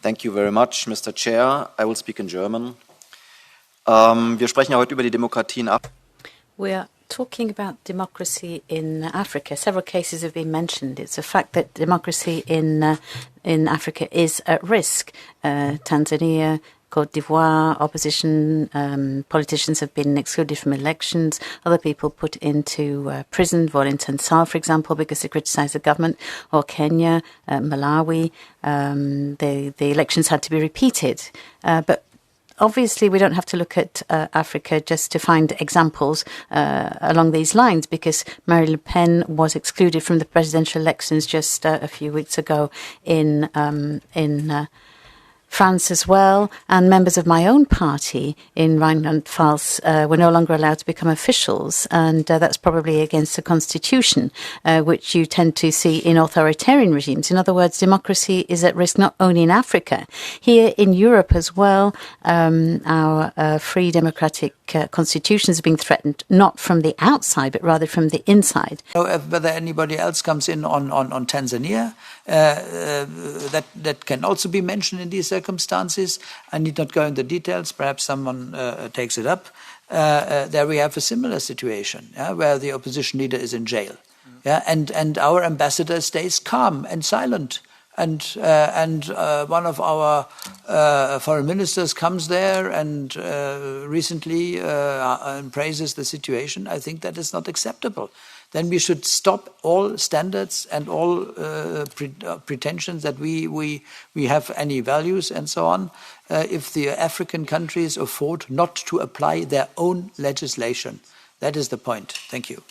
Thank you very much, Mr. Chair. I will speak in German. Wir sprechen ja heute über die Demokratie in Afrika. We are talking about democracy in Africa. Several cases have been mentioned. It's a fact that democracy in Africa is at risk. Tanzania, Côte d'Ivoire, opposition politicians have been excluded from elections. Other people put into prison, Volunteer Sal, for example, because they criticised the government. Or Kenya, Malawi, the elections had to be repeated. But obviously, we don't have to look at Africa just to find examples along these lines, because Marine Le Pen was excluded from the presidential elections just a few weeks ago in France as well, and members of my own party in Rheinland-Pfalz were no longer allowed to become officials, and that's probably against the constitution, which you tend to see in authoritarian regimes. In other words, democracy is at risk not only in Africa, here in Europe as well. Our free democratic constitutions are being threatened, not from the outside, but rather from the inside. Whether anybody else comes in on Tanzania, that can also be mentioned in these circumstances. I need not go into details. Perhaps someone takes it up. There we have a similar situation, where the opposition leader is in jail, and our ambassador stays calm and silent. And one of our foreign ministers comes there and recently praises the situation. I think that is not acceptable. Then we should stop all standards and all pretensions that we have any values and so on. If the African countries afford not to apply their own legislation, that is the point. Thank you.